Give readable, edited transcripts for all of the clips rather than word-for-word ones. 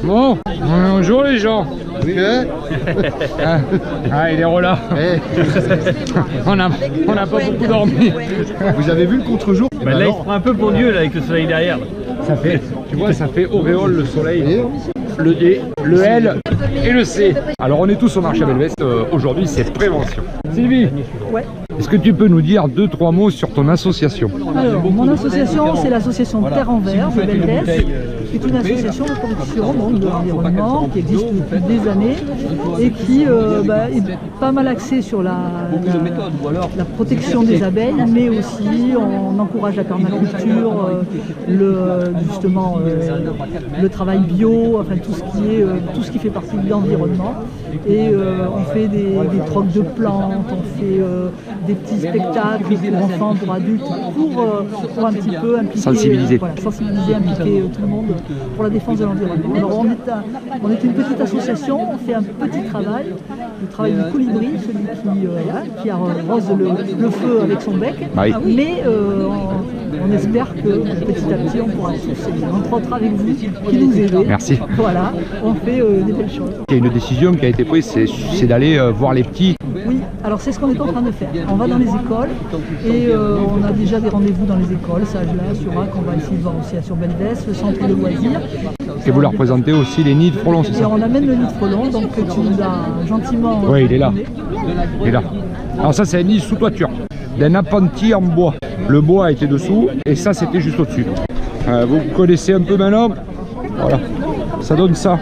Bon, bonjour les gens. Oui. Ah, il est relâché. On n'a pas beaucoup dormi. Vous avez vu le contre-jour? Bah là, il se prend un peu pour Dieu là, avec le soleil derrière. Ça fait, tu vois, ça fait auréole le soleil. Le D, le L et le C. Alors on est tous au marché à Belveste. Aujourd'hui, c'est prévention. Sylvie, Ouais. est-ce que tu peux nous dire 2-3 mots sur ton association? Alors, mon association, c'est l'association Terre en Vert de Belveste, qui est une association de protection de l'environnement qui existe depuis des années et qui est pas mal axée sur la protection des abeilles, mais aussi on encourage la permaculture, le travail bio, enfin tout ce qui fait partie de l'environnement. Et on fait des trocs de plantes, on fait des petits spectacles pour enfants, pour adultes, pour un petit peu impliquer, sensibiliser, impliquer tout le monde pour la défense de l'environnement. Alors on est une petite association, on fait un petit travail, le travail du colibri, celui qui arrose le feu avec son bec, oui. Mais on espère que petit à petit on pourra tous, entre autres avec vous, qui nous aidez. Merci. Voilà, on fait des belles choses. Il y a une décision qui a été prise, c'est d'aller voir les petits. Oui, alors c'est ce qu'on est en train de faire. On va dans les écoles et on a déjà des rendez-vous dans les écoles, Sage-là, sur Rac, on va essayer de voir aussi sur Belveste, le centre de loisirs. Et vous leur présentez aussi les nids de frelons, c'est ça? Et on amène le nid de frelons, donc tu nous as gentiment... Oui, il est là. Il est là. Alors ça, c'est un nid sous toiture, d'un appentis en bois. Le bois était dessous et ça, c'était juste au-dessus. Vous connaissez un peu maintenant? Voilà, ça donne ça.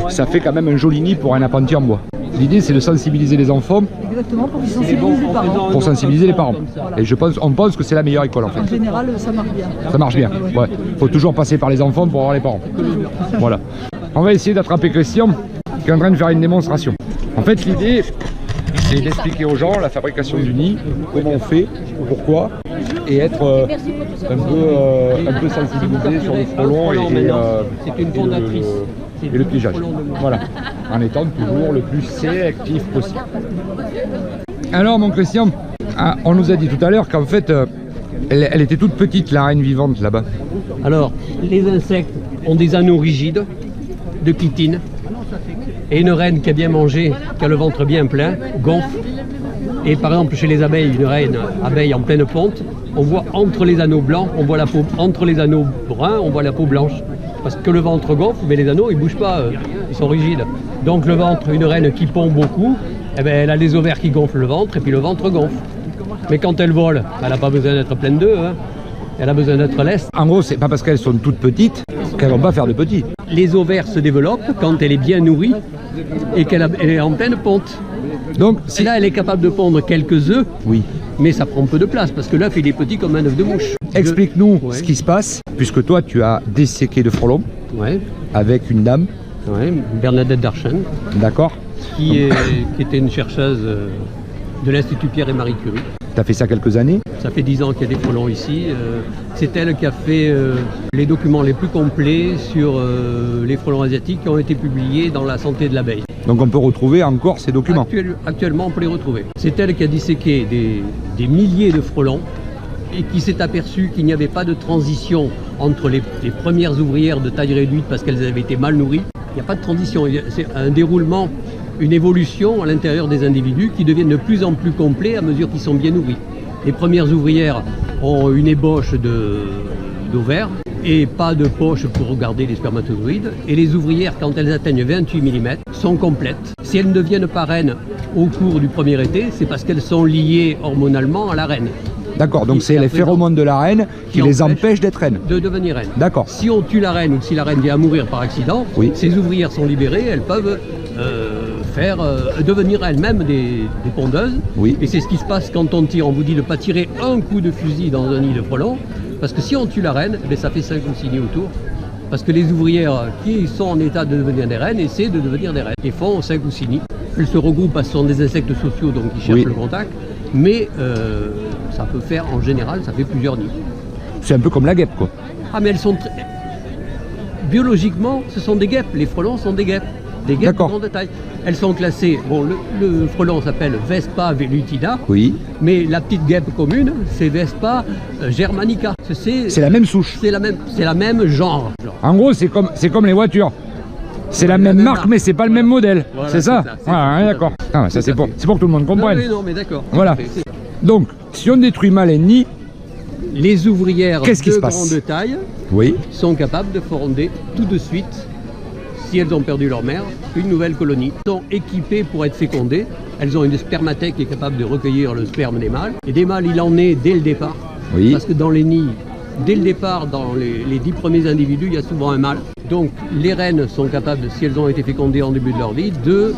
Ça fait quand même un joli nid pour un appentis en bois. L'idée, c'est de sensibiliser les enfants. Exactement, pour qu'ils sensibilisent les parents. Pour sensibiliser les parents. Et on pense que c'est la meilleure école en fait. En général, ça marche bien. Ça marche bien. Ouais. Faut toujours passer par les enfants pour avoir les parents. Voilà. On va essayer d'attraper Christian qui est en train de faire une démonstration. En fait, l'idée, c'est d'expliquer aux gens la fabrication du nid, comment on fait, pourquoi, et être un peu sensibilisé sur le frelon et le piégeage. Voilà, en étant toujours le plus sélectif possible. Alors mon Christian, on nous a dit tout à l'heure qu'en fait, elle était toute petite, la reine vivante là-bas. Alors, les insectes ont des anneaux rigides de chitine. Et une reine qui a bien mangé, qui a le ventre bien plein, gonfle. Et par exemple, chez les abeilles, une reine abeille en pleine ponte, on voit entre les anneaux blancs, on voit la peau, entre les anneaux bruns, on voit la peau blanche. Parce que le ventre gonfle, mais les anneaux, ils ne bougent pas, ils sont rigides. Donc le ventre, une reine qui pond beaucoup, eh bien, elle a les ovaires qui gonflent le ventre, et puis le ventre gonfle. Mais quand elle vole, elle n'a pas besoin d'être pleine d'œufs, hein. Elle a besoin d'être leste. En gros, c'est pas parce qu'elles sont toutes petites qu'elles vont pas faire de petits. Les ovaires se développent quand elle est bien nourrie et qu'elle est en pleine ponte. Donc, si là, elle est capable de pondre quelques œufs, oui, mais ça prend peu de place parce que l'œuf, il est petit comme un œuf de mouche. Explique-nous ce qui se passe, puisque toi, tu as desséqué de frelons avec une dame. Ouais, Bernadette Darchen. D'accord. Qui était une chercheuse de l'Institut Pierre et Marie Curie. Tu as fait ça quelques années? Ça fait 10 ans qu'il y a des frelons ici. C'est elle qui a fait les documents les plus complets sur les frelons asiatiques qui ont été publiés dans La santé de l'abeille. Donc on peut retrouver encore ces documents? Actuellement, on peut les retrouver. C'est elle qui a disséqué des milliers de frelons et qui s'est aperçue qu'il n'y avait pas de transition entre les premières ouvrières de taille réduite parce qu'elles avaient été mal nourries. Il n'y a pas de transition, c'est un déroulement, une évolution à l'intérieur des individus qui deviennent de plus en plus complets à mesure qu'ils sont bien nourris. Les premières ouvrières ont une ébauche d'ovaires et pas de poche pour garder les spermatozoïdes. Et les ouvrières, quand elles atteignent 28 mm, sont complètes. Si elles ne deviennent pas reines au cours du premier été, c'est parce qu'elles sont liées hormonalement à la reine. D'accord, donc c'est les phéromones de la reine qui les empêchent d'être reines. De devenir reines. D'accord. Si on tue la reine ou si la reine vient à mourir par accident, ces ouvrières sont libérées, elles peuvent devenir elles-mêmes des pondeuses. Oui. Et c'est ce qui se passe quand on tire. On vous dit de ne pas tirer un coup de fusil dans un nid de frelons, parce que si on tue la reine, ça fait 5 ou 6 nids autour. Parce que les ouvrières qui sont en état de devenir des reines essaient de devenir des reines et font 5 ou 6 nids. Elles se regroupent parce que ce sont des insectes sociaux, donc ils cherchent le contact. Mais ça peut faire, en général, ça fait plusieurs nids. C'est un peu comme la guêpe, quoi. Ah, mais elles sont... Biologiquement, ce sont des guêpes. Les frelons sont des guêpes. Des guêpes de grande taille. Elles sont classées... Bon, le frelon s'appelle Vespa velutina. Oui. Mais la petite guêpe commune, c'est Vespa germanica. C'est la même souche. C'est la même genre. En gros, c'est comme les voitures. C'est la même marque, mais c'est pas le même modèle. Voilà, c'est ça, c'est ouais, d'accord. Ah, ça c'est pour que tout le monde comprenne. Non, mais d'accord. Voilà. Donc, si on détruit mal un nid, Les ouvrières Qu'est-ce qui de se passe? grande taille oui, sont capables de fonder tout de suite, si elles ont perdu leur mère, une nouvelle colonie. Elles sont équipées pour être fécondées. Elles ont une spermathèque qui est capable de recueillir le sperme des mâles. Et des mâles, il en est dès le départ. oui. Parce que dans les nids, dès le départ, dans les 10 premiers individus, il y a souvent un mâle. Donc les reines sont capables, si elles ont été fécondées en début de leur vie, de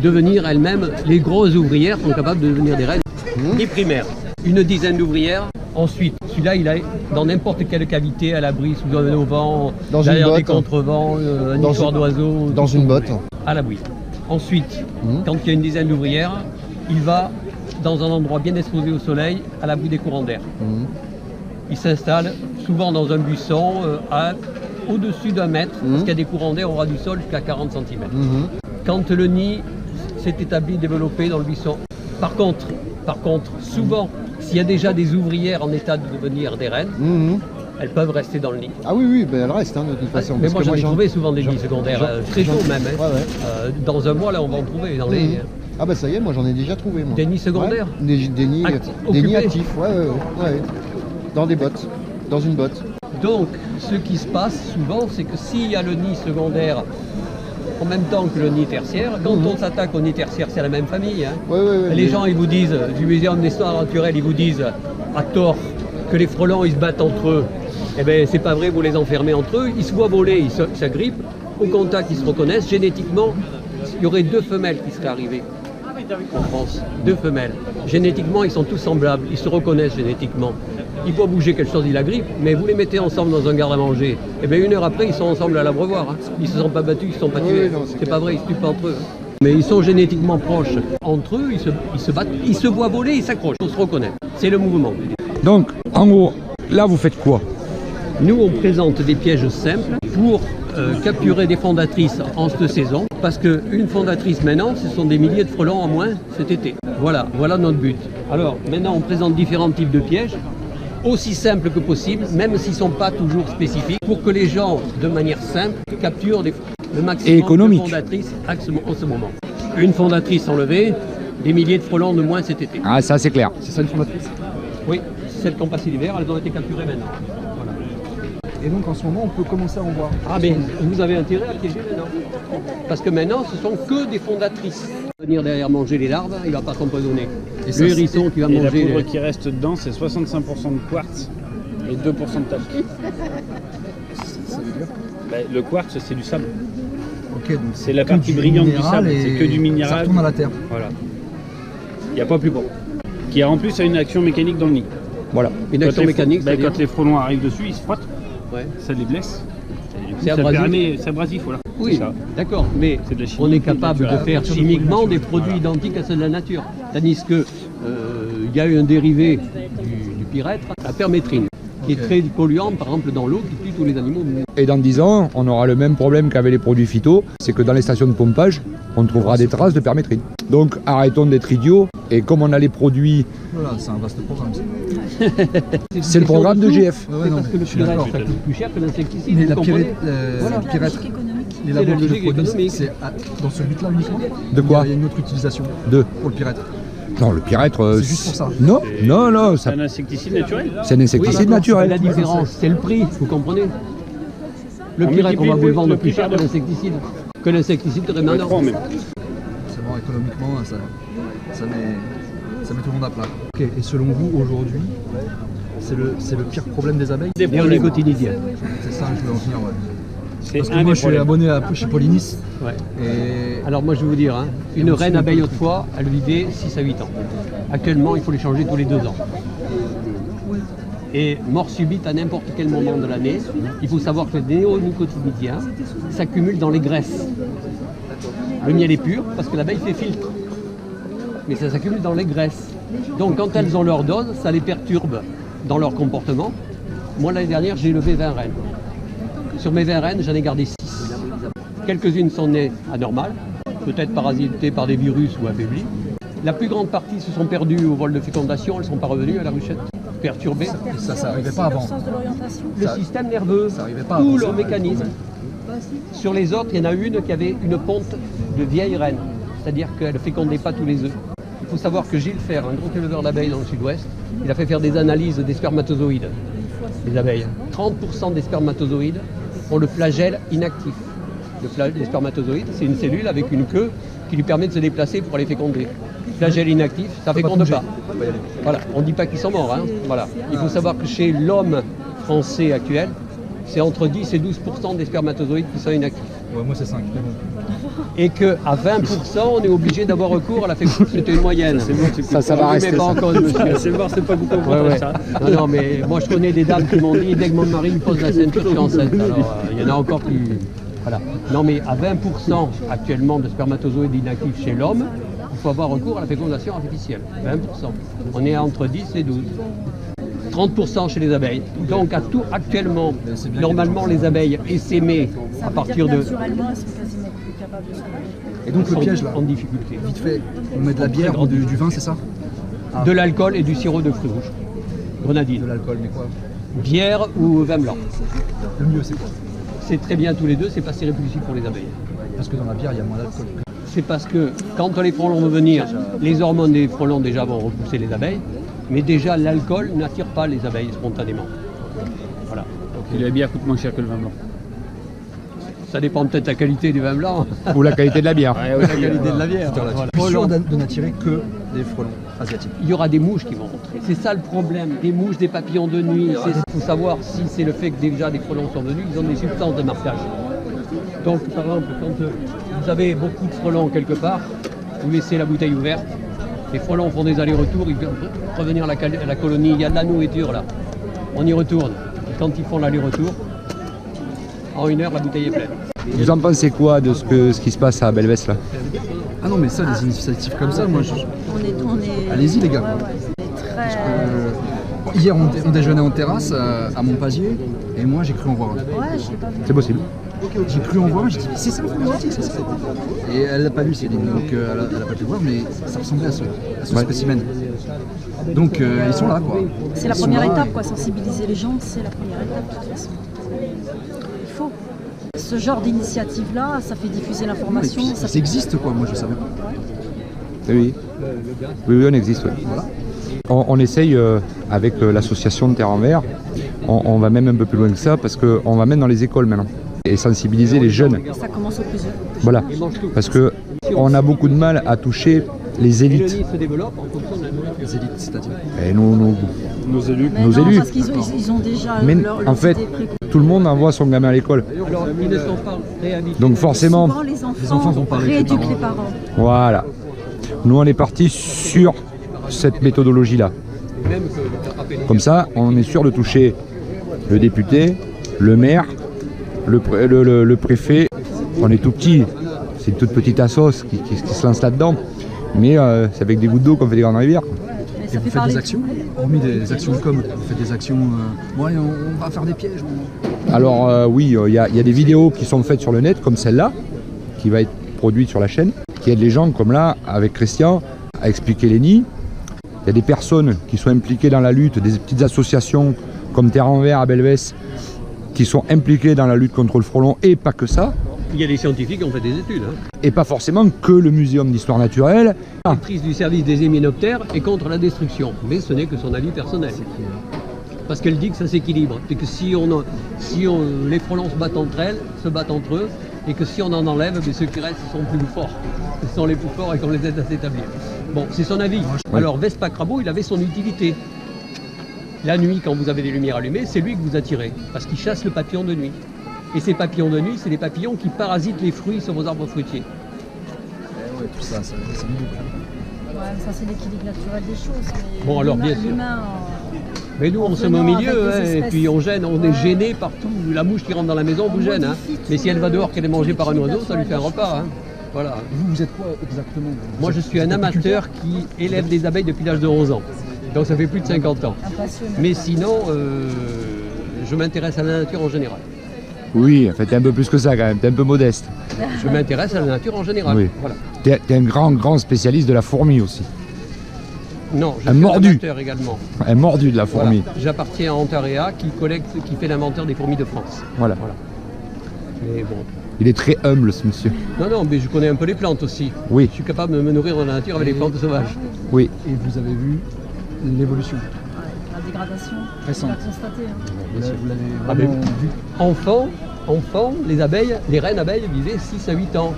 devenir elles-mêmes, les grosses ouvrières sont capables de devenir des reines. Les primaires, une dizaine d'ouvrières. Ensuite, celui-là, il est dans n'importe quelle cavité, à l'abri, sous un auvent, Dans une derrière des botte. contrevents, un Dans nichoir une- d'oiseaux. Dans une botte. À l'abri. Ensuite, quand il y a une dizaine d'ouvrières, il va dans un endroit bien exposé au soleil, à l'abri des courants d'air. Il s'installe souvent dans un buisson au-dessus d'un mètre, parce qu'il y a des courants d'air au ras du sol jusqu'à 40 cm. Quand le nid s'est établi, développé dans le buisson. Par contre, souvent, s'il y a déjà des ouvrières en état de devenir des reines, elles peuvent rester dans le nid. Ah oui, oui, ben elle reste hein, de toute façon. Mais parce moi que j'en ai j'en- trouvé souvent des nids secondaires, très tôt même. Hein. Ouais, ouais. Dans un mois, là, on va en trouver dans les... Ah bah ça y est, moi j'en ai déjà trouvé moi. Des nids secondaires? Ouais, des nids, des nids Occupés? actifs, ouais. Dans des bottes, dans une botte. Donc, ce qui se passe souvent, c'est que s'il y a le nid secondaire en même temps que le nid tertiaire, quand on s'attaque au nid tertiaire, c'est la même famille. Hein. Ouais, Les gens, ils vous disent, du Muséum d'histoire naturelle, ils vous disent, à tort, que les frelons, ils se battent entre eux. Eh bien, c'est pas vrai, vous les enfermez entre eux, ils se voient voler, ils s'agrippent, au contact, ils se reconnaissent. Génétiquement, il y aurait 2 femelles qui seraient arrivées en France, 2 femelles. Génétiquement, ils sont tous semblables, ils se reconnaissent génétiquement. Il faut bouger quelque chose, ils la grippent, mais vous les mettez ensemble dans un garde-à-manger, et bien 1 heure après, ils sont ensemble à l'abreuvoir. Hein. Ils ne se sont pas battus, ils ne se sont pas tués. non, c'est C'est clair. pas vrai, ils se tuent pas entre eux. Mais ils sont génétiquement proches. Entre eux, ils se battent, ils se voient voler, ils s'accrochent, on se reconnaît. C'est le mouvement. Donc, en gros, là vous faites quoi? Nous, on présente des pièges simples pour capturer des fondatrices en cette saison, parce qu'une fondatrice maintenant, ce sont des milliers de frelons en moins cet été. Voilà notre but. Alors, maintenant, on présente différents types de pièges, aussi simples que possible, même s'ils ne sont pas toujours spécifiques, pour que les gens, de manière simple, capturent le maximum Et économique. de fondatrices en ce moment. Une fondatrice enlevée, des milliers de frelons de moins cet été. Ah, ça c'est clair. C'est ça une fondatrice. Oui, celles qui ont passé l'hiver, elles ont été capturées maintenant. Voilà. Et donc en ce moment, on peut commencer à en voir. Ah mais vous avez intérêt à piéger maintenant. Parce que maintenant, ce sont que des fondatrices. Venir derrière manger les larves, il ne va pas s'empoisonner. Le hérisson qui va Et la manger... poudre qui reste dedans, c'est 65% de quartz et 2% de talc. Ça veut dire Le quartz, c'est du sable. Ok, donc C'est la partie brillante du sable, c'est que du minéral. Ça retourne à la terre. Voilà. Il n'y a pas plus bon. Qui en plus a une action mécanique dans le nid. Voilà. Une action mécanique, c'est-à-dire quand les frelons arrivent dessus, ils se frottent, Ouais. ça les blesse. Et du coup, C'est ça abrasif. permet, c'est abrasif, voilà. Oui, C'est ça. d'accord, mais C'est de la chimie on est capable de naturelle. faire chimiquement des produits identiques à ceux de la nature. Tandis que il y a eu un dérivé du pyrètre, la permétrine, qui est très polluante, par exemple dans l'eau, qui tue tous les animaux. Et dans 10 ans, on aura le même problème qu'avec les produits phyto, c'est que dans les stations de pompage, on trouvera des traces de permétrine. Donc arrêtons d'être idiots, et comme on a les produits, Voilà, c'est un vaste programme. c'est le programme de GF. C'est parce que le pyrètre, ça coûte plus cher que l'insecticide. Mais vous la comprenez pyrètre, les C'est la labos qui le logique produisent, économique. c'est dans ce but-là uniquement. De quoi? Il y a une autre utilisation De... pour le pyrètre. Non, le pyrètre... C'est juste pour ça. Non, non, C'est ça... un insecticide naturel. c'est un insecticide d'accord, naturel. La différence, c'est le prix, vous comprenez? Le On pyrètre, on va multiplie vous le vendre le plus cher que pardon. l'insecticide. Que l'insecticide serait Le maintenant. trois même. C'est bon, économiquement, ça met tout le monde à plat. Ok, et selon vous, aujourd'hui, c'est le pire problème des abeilles? Des Et on est problèmes. quotidien. C'est ça, je voulais en venir, ouais. C'est Parce que un moi, des je suis problèmes. abonné chez Polynis. Ouais. Et Alors moi je vais vous dire, hein, une reine abeille autrefois, elle vivait 6 à 8 ans. Actuellement, il faut les changer tous les 2 ans. Et mort subite à n'importe quel moment de l'année, il faut savoir que les néonicotinoïdes s'accumulent dans les graisses. Le miel est pur parce que l'abeille fait filtre. Mais ça s'accumule dans les graisses. Donc quand elles ont leur dose, ça les perturbe dans leur comportement. Moi l'année dernière, j'ai élevé 20 reines. Sur mes 20 reines, j'en ai gardé 6. Quelques-unes sont nées anormales, peut-être parasitées par des virus ou affaiblies. La plus grande partie se sont perdues au vol de fécondation, elles ne sont pas revenues à la ruchette, perturbées. ça n'arrivait pas avant. Le système nerveux, Ça arrivait pas tout avant, leur ça. mécanisme. Sur les autres, il y en a une qui avait une ponte de vieille reine, c'est-à-dire qu'elle ne fécondait pas tous les œufs. Il faut savoir que Gilles Fer, un gros éleveur d'abeilles dans le sud-ouest, il a fait faire des analyses des spermatozoïdes des abeilles. 30% des spermatozoïdes ont le flagelle inactif. Les spermatozoïdes, c'est une cellule avec une queue qui lui permet de se déplacer pour aller féconder. Flagelle inactif, ça féconde pas. Voilà, on ne dit pas qu'ils sont morts. Hein. Voilà. Il faut savoir que chez l'homme français actuel, c'est entre 10 et 12% des spermatozoïdes qui sont inactifs. Ouais, moi c'est 5. Et qu'à 20%, on est obligé d'avoir recours à la fécondation. C'était une moyenne. Ça va rester. Pas en cause, monsieur. C'est mort, c'est pas beaucoup pour ça. Non, non, mais moi je connais des dames qui m'ont dit dès que mon mari me pose la ceinture, je suis enceinte. Alors il y en a encore plus. Voilà. Non, mais à 20% actuellement de spermatozoïdes inactifs chez l'homme, il faut avoir recours à la fécondation artificielle. 20%. On est entre 10 et 12. 30% chez les abeilles. Donc actuellement, normalement les abeilles essaiment à partir de... Naturellement, elles sont quasiment plus capables de se reproduire. Et donc le piège là, en difficulté. vite fait, on met de la bière ou du vin, c'est ça? De l'alcool et du sirop de fruits rouges. Grenadine. De l'alcool, mais quoi? Bière ou vin blanc. Le mieux c'est quoi? C'est très bien tous les deux, c'est pas si répulsif pour les abeilles. Parce que dans la bière, il y a moins d'alcool. C'est parce que quand les frelons vont venir, les hormones des frelons déjà vont repousser les abeilles, mais déjà l'alcool n'attire pas les abeilles spontanément. Voilà. Et la bière coûte moins cher que le vin blanc. Ça dépend peut-être de la qualité du vin blanc. Ou la qualité de la bière. Ou la qualité de la bière. Je suis sûr de n'attirer que des frelons asiatiques. Il y aura des mouches qui vont rentrer. C'est ça le problème. Des mouches, des papillons de nuit. Il faut savoir si c'est le fait que déjà des frelons sont venus, ils ont des substances de marquage. Donc par exemple, quand vous avez beaucoup de frelons quelque part, vous laissez la bouteille ouverte, les frelons font des allers-retours, ils peuvent revenir à la colonie, il y a de la nourriture là. On y retourne. Et quand ils font l'aller-retour, en 1 heure, la bouteille est pleine. Vous en pensez quoi de ce qui se passe à Belvès là? Ah non, mais ça, des initiatives comme ça, moi je... On est... Allez-y les gars. On est très... Hier, on déjeunait en terrasse à Montpazier, et moi j'ai cru en voir un. Ouais, je l'ai pas vu. C'est possible. J'ai cru en voir un, j'ai dit, c'est ça, c'est ça. Et elle l'a pas lu, Céline, donc elle a pas pu le voir, mais ça ressemblait à ce spécimen. Donc ils sont là, quoi. C'est la première étape, quoi. Sensibiliser les gens, c'est la première étape, de toute façon. Il faut. Ce genre d'initiative-là, ça fait diffuser l'information. Ça existe, quoi, moi je savais pas. Oui, oui, on existe. Ouais. Voilà. On essaye avec l'association de Terre en Vert, on va même un peu plus loin que ça parce qu'on va même dans les écoles maintenant et sensibiliser les jeunes. Ça commence au plus jeune. Voilà, parce que on a beaucoup de mal à toucher les élites. se développe en fonction de la nourriture. Les élites, c'est-à-dire. Et Nos élus. Mais Nos non, élus. parce qu'ils ont déjà Mais leur en fait, idée préconçue. tout le monde envoie son gamin à l'école. Alors, ils ne sont pas réhabitués. Donc forcément, Souvent, les enfants vont parler avec les rééduquent les parents. voilà. Nous, on est parti sur cette méthodologie-là. Même que attraper les Comme ça, on est sûr de toucher le député, le maire, le préfet. On est tout petit, c'est une toute petite assos qui se lance là-dedans. Mais c'est avec des gouttes d'eau qu'on fait des grandes rivières. Mais Et ça vous fait faites parler des actions, hormis des actions de com, vous faites des actions, ouais, on va faire des pièges. Alors oui, il y a des vidéos qui sont faites sur le net, comme celle-là, qui va être produite sur la chaîne, qui aident les gens, comme là, avec Christian, à expliquer les nids. Il y a des personnes qui sont impliquées dans la lutte, des petites associations comme Terre en Vert à Belvès, qui sont impliquées dans la lutte contre le frelon, et pas que ça, Il y a des scientifiques qui ont fait des études. et pas forcément que le Muséum d'Histoire Naturelle. La directrice du service des hyménoptères est contre la destruction, mais ce n'est que son avis personnel. Parce qu'elle dit que ça s'équilibre, et que si les frelons se battent entre elles, se battent entre eux, et que si on en enlève, mais ceux qui restent sont plus forts. Ils sont les plus forts et qu'on les aide à s'établir. Bon, c'est son avis. Alors Vespa Crabeau, il avait son utilité. La nuit, quand vous avez des lumières allumées, c'est lui que vous attirez, parce qu'il chasse le papillon de nuit. Et ces papillons de nuit, c'est des papillons qui parasitent les fruits sur vos arbres fruitiers. Ouais, tout ça, c'est beaucoup. Ouais, ça c'est l'équilibre naturel des choses. Mais Bon, alors, bien sûr. l'humain, Mais nous, on se met au milieu, hein, et puis on gêne, on est gêné partout. La mouche qui rentre dans la maison vous gêne. Hein. Mais si elle va dehors, qu'elle est mangée par un oiseau, ça lui fait un repas. Hein. Voilà. Vous êtes quoi exactement? Moi, je suis un amateur qui élève des abeilles depuis l'âge de 11 ans. Donc ça fait plus de 50 ans. un passionné. Mais sinon, je m'intéresse à la nature en général. Oui, en fait, t'es un peu plus que ça quand même, t'es un peu modeste. Je m'intéresse à la nature en général. Oui. Voilà. T'es un grand spécialiste de la fourmi aussi. Non, je Un suis mordu. un amateur également. Un mordu de la fourmi. Voilà. J'appartiens à Antarea qui fait l'inventaire des fourmis de France. Voilà. Mais bon. Il est très humble, ce monsieur. Non, non, mais je connais un peu les plantes aussi. Oui. Je suis capable de me nourrir dans la nature avec les plantes sauvages. Oui. Et vous avez vu l'évolution La dégradation, récente. on l'a constaté. Hein. Vous l'avez Ah, mais vraiment vu. Enfant, les abeilles, les reines abeilles vivaient 6 à 8 ans.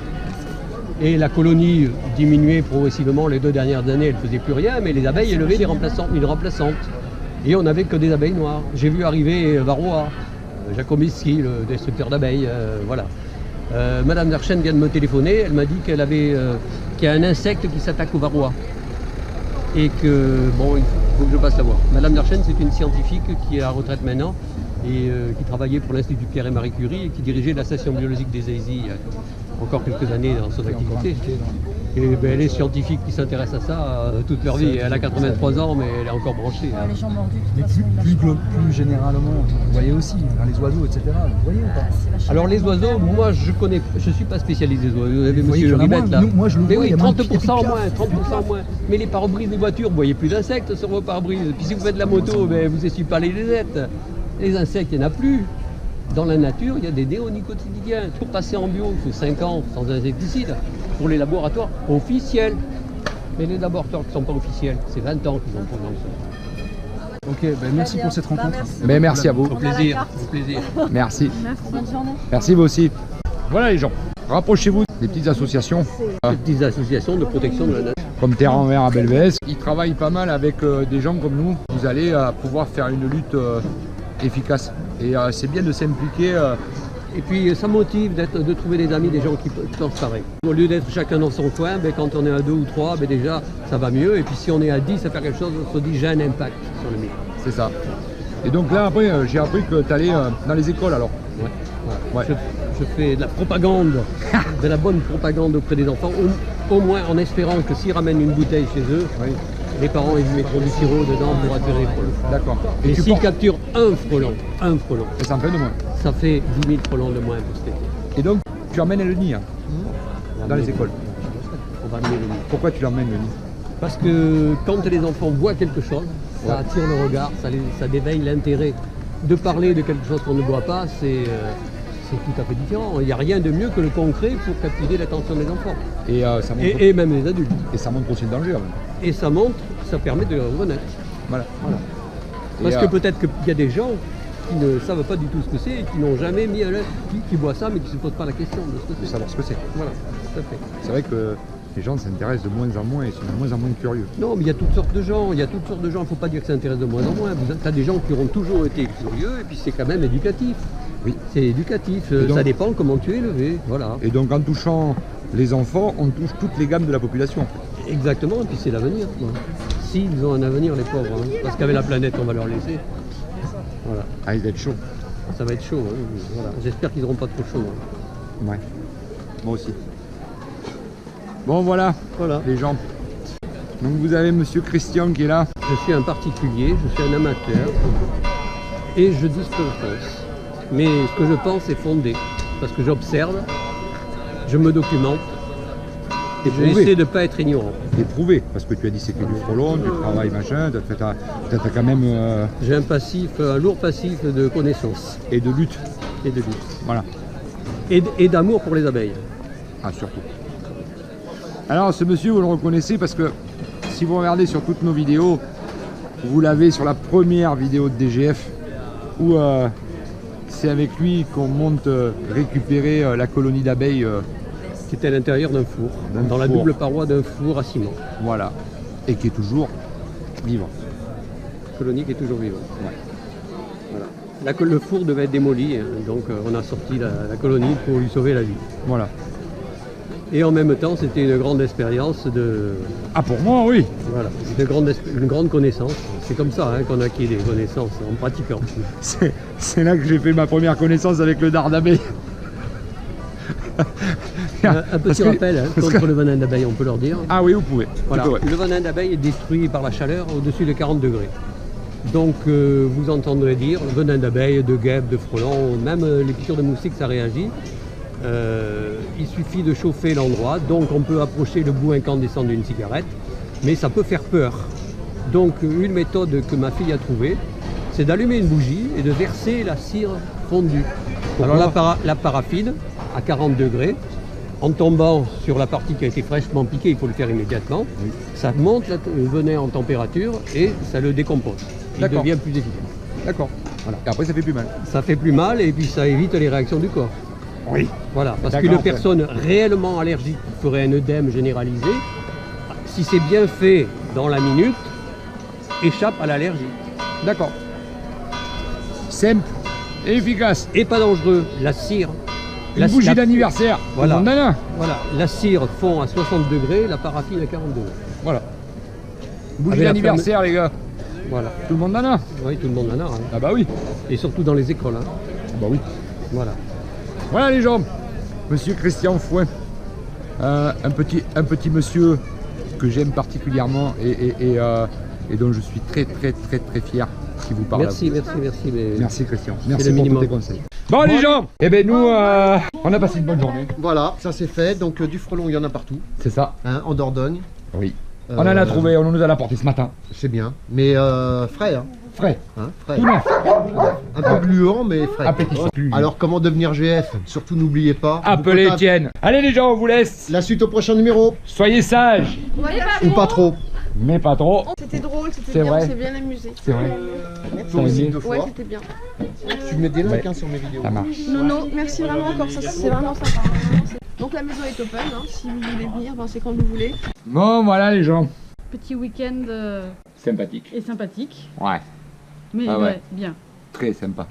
Et la colonie diminuait progressivement les 2 dernières années, elle ne faisait plus rien, mais les abeilles élevaient une remplaçante. Et on n'avait que des abeilles noires. J'ai vu arriver Varroa, Jacobiski, le destructeur d'abeilles, voilà. Madame Darchen vient de me téléphoner, elle m'a dit qu'il y a un insecte qui s'attaque au varroa. Et que, bon, il faut que je passe la voir. Madame Darchen, c'est une scientifique qui est à la retraite maintenant et qui travaillait pour l'Institut Pierre et Marie Curie et qui dirigeait la station biologique des ESI encore quelques années dans son activité. Et ben, elle est scientifique qui s'intéresse à ça toute leur vie. Elle a 83 ans, mais elle est encore branchée. Les gens mordus, de Mais toute façon, ils lâchent pas. plus généralement, vous voyez aussi, hein, les oiseaux, etc. Vous voyez ou pas? C'est la chaîne Alors les oiseaux, alimentaire. moi je suis pas spécialiste des oiseaux. Vous avez Vous voyez monsieur qu'il y en a Ribet moins. là. Nous, moi, je le Mais vois, il oui, y a moins de 30% en piaf. moins, 30% en moins. Mais les pare-brises des voitures, vous voyez plus d'insectes sur vos pare-brises. Puis si vous faites de la moto, ben, vous essuyez pas les lunettes. Les insectes, il n'y en a plus. Dans la nature, il y a des néonicotinoïdes. Pour passer en bio, il faut 5 ans sans insecticides. Pour les laboratoires officiels. Mais les laboratoires qui ne sont pas officiels, c'est 20 ans qu'ils ont pour lancer. Ok, ben merci pour cette rencontre. Mais merci à vous. Au plaisir, au plaisir. Merci. Bonne journée. Merci vous aussi. Voilà les gens. Rapprochez-vous des petites associations Des petites associations de protection de la nature. comme Terre Envers à Belvès. Ils travaillent pas mal avec des gens comme nous. Vous allez pouvoir faire une lutte efficace. Et c'est bien de s'impliquer. Et puis ça motive de trouver des amis, des gens qui pensent pareil. Au lieu d'être chacun dans son coin, ben, quand on est à 2 ou 3, ben, déjà ça va mieux. Et puis si on est à 10 à faire quelque chose, on se dit j'ai un impact sur le milieu. C'est ça. Et donc là après j'ai appris que tu allais dans les écoles alors. Ouais, voilà. Ouais. Je fais de la propagande, de la bonne propagande auprès des enfants, au moins en espérant que s'ils ramènent une bouteille chez eux, Oui. les parents ils mettront du sirop dedans pour attirer les frelons. D'accord. Et tu s'ils portes- capturent un frelon, Et ça en fait de moins. ça fait 10 000 frelons de moins pour cet été. Et donc tu emmènes le nid hein, On va dans les amener- écoles. On va amener le nid. Pourquoi tu l'emmènes le nid? Parce que quand les enfants voient quelque chose, ça attire le regard, ça déveille l'intérêt. De parler de quelque chose qu'on ne voit pas, c'est tout à fait différent. Il n'y a rien de mieux que le concret pour captiver l'attention des enfants. Et, ça montre... Et même les adultes. et ça montre aussi le danger. Hein. Et ça montre, ça permet de reconnaître. Voilà. Parce Et, que peut-être qu'il y a des gens qui ne savent pas du tout ce que c'est et qui n'ont jamais mis à l'œuvre, qui voient ça mais qui ne se posent pas la question de ce que de c'est. savoir ce que c'est. Voilà, tout à fait. C'est vrai que les gens s'intéressent de moins en moins et sont de moins en moins curieux. Non, mais il y a toutes sortes de gens, il y a toutes sortes de gens, il ne faut pas dire que ça intéresse de moins en moins. Tu as des gens qui auront toujours été curieux et puis c'est quand même éducatif. Oui. C'est éducatif, Et donc- ça dépend comment tu es élevé, voilà. Et donc en touchant les enfants, on touche toutes les gammes de la population. Exactement, et puis c'est l'avenir. Quoi. S'ils ont un avenir, les pauvres, hein, parce qu'avec la planète, on va leur laisser. Voilà, Ah, il va être chaud. ça va être chaud. Hein, voilà. J'espère qu'ils n'auront pas trop chaud. Hein. Ouais. Moi aussi. Bon voilà, Voilà. les gens. Donc vous avez monsieur Christian qui est là. Je suis un particulier, je suis un amateur, et je dis ce que je pense. Mais ce que je pense est fondé, parce que j'observe, je me documente, et je Prouvé. essaie de ne pas être ignorant. Éprouvé, parce que tu as dit c'est que du frelon, tu travailles machin, t'as quand même J'ai un lourd passif de connaissances et de lutte. et de lutte. Voilà. Et d'amour pour les abeilles. Ah surtout. Alors ce monsieur vous le reconnaissez parce que si vous regardez sur toutes nos vidéos, vous l'avez sur la première vidéo de DGF où c'est avec lui qu'on monte récupérer la colonie d'abeilles. Qui était à l'intérieur d'un four, D'un dans la four. double paroi d'un four à ciment. Voilà. Et qui est toujours vivant. Colonie qui est toujours vivante. Ouais. Voilà. Le four devait être démoli, hein, donc on a sorti la colonie pour lui sauver la vie. Voilà. Et en même temps, c'était une grande expérience de, Ah pour moi oui. voilà, une grande connaissance. C'est comme ça hein, qu'on acquit des connaissances en pratiquant. C'est là que j'ai fait ma première connaissance avec le dard d'abeille. Un Parce petit que- rappel hein, parce contre que- le venin d'abeille, on peut leur dire. Ah oui vous pouvez. Voilà, Tu peux, ouais. le venin d'abeille est détruit par la chaleur au-dessus de 40 degrés. Donc vous entendrez dire le venin d'abeille, de guêpe, de frelon, même les piqûres de moustiques, ça réagit. Il suffit de chauffer l'endroit, donc on peut approcher le bout incandescent d'une cigarette, mais ça peut faire peur. Donc une méthode que ma fille a trouvée, c'est d'allumer une bougie et de verser la cire fondue. Alors la paraffine à 40 degrés, en tombant sur la partie qui a été fraîchement piquée, il faut le faire immédiatement, ça monte le venin en température et ça le décompose. Il devient plus efficace. D'accord. Voilà. Et après, ça fait plus mal. Ça fait plus mal et puis ça évite les réactions du corps. Oui. Voilà, parce D'accord, qu'une personne réellement allergique qui ferait un œdème généralisé, si c'est bien fait dans la minute, échappe à l'allergie. D'accord. Simple et efficace. Et pas dangereux, la cire. Une bougie d'anniversaire. Voilà. Tout le monde en a. Voilà, la cire fond à 60 degrés, la paraffine à 40 degrés. Voilà. Bougie Avec la d'anniversaire, les gars. Voilà. Tout le monde en a. Oui, tout le monde en a. Hein. Ah bah oui. Et surtout dans les écoles. Hein. Ah bah oui. Voilà. Voilà les gens. Monsieur Christian Fouin. Un petit monsieur que j'aime particulièrement et dont je suis très fier qui vous parle. Merci. Mais... Merci Christian. le Merci pour tous minimum. tes conseils. Bon les gens, eh ben nous on a passé une bonne journée. Voilà, ça c'est fait. Donc du frelon, il y en a partout, C'est ça. hein, en Dordogne. Oui. On en a trouvé, on nous en a apporté ce matin. C'est bien, mais frais, hein, Frais. frais. Tout neuf. Un peu gluant, mais frais. Appétissant. Alors comment devenir GF? Surtout n'oubliez pas. Appelez vous pouvez- Étienne. Allez les gens, on vous laisse. La suite au prochain numéro, Soyez sages, ou pas trop. mais pas trop. C'était drôle, C'est c'était bien, vrai. on s'est bien amusé. C'est vrai. Toi aussi, deux Ouais, fois. c'était bien. Tu mets des likes Ouais. hein, sur mes vidéos. Ça marche. Nono, merci vraiment encore, ça c'est vraiment sympa. Donc la maison est open, hein, si vous voulez venir, ben, c'est quand vous voulez. Bon voilà les gens. Petit week-end Sympathique. et sympathique, Ouais. mais Ah ouais. bien. Très sympa.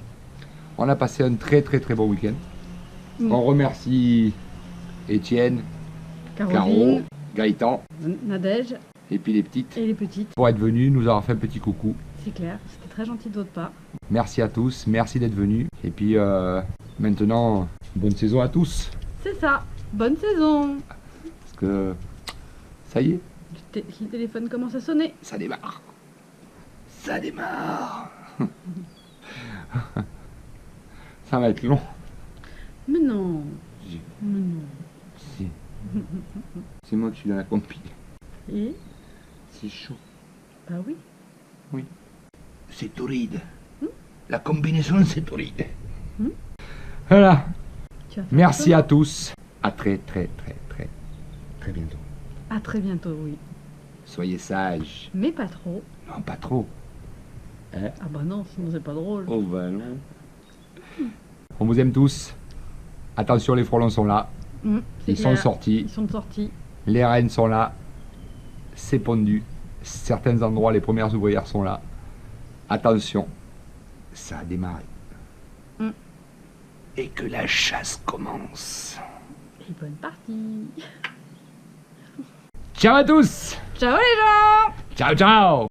On a passé un très bon week-end. Mm. On remercie Étienne, Caro, Caroline, Gaëtan Nadège et puis les petites et les petites, pour être venus, nous avoir fait un petit coucou. c'est clair, c'était très gentil de votre part. Merci à tous, merci d'être venus. Et puis maintenant, bonne saison à tous. C'est ça, bonne saison. Parce que ça y est, Le téléphone commence à sonner. ça démarre. Ça démarre. Ça va être long. Mais non, J'ai- mais non. Si. C'est moi qui suis dans la compil. Et C'est chaud. bah oui. C'est torride. La combinaison, c'est torride. Hmm. Voilà. Tu vas faire Merci ça à tous. À très bientôt. À très bientôt, oui. Soyez sages. Mais pas trop. Non, pas trop. Ah bah non, sinon c'est pas drôle. Oh bah non. On vous aime tous. Attention, les frelons sont là. C'est Ils clair. sont sortis. Ils sont sortis. Les reines sont là. C'est pondu. Certains endroits, les premières ouvrières sont là. Attention, ça a démarré. Mm. Et que la chasse commence. Et bonne partie. Ciao à tous. Ciao les gens. Ciao, ciao.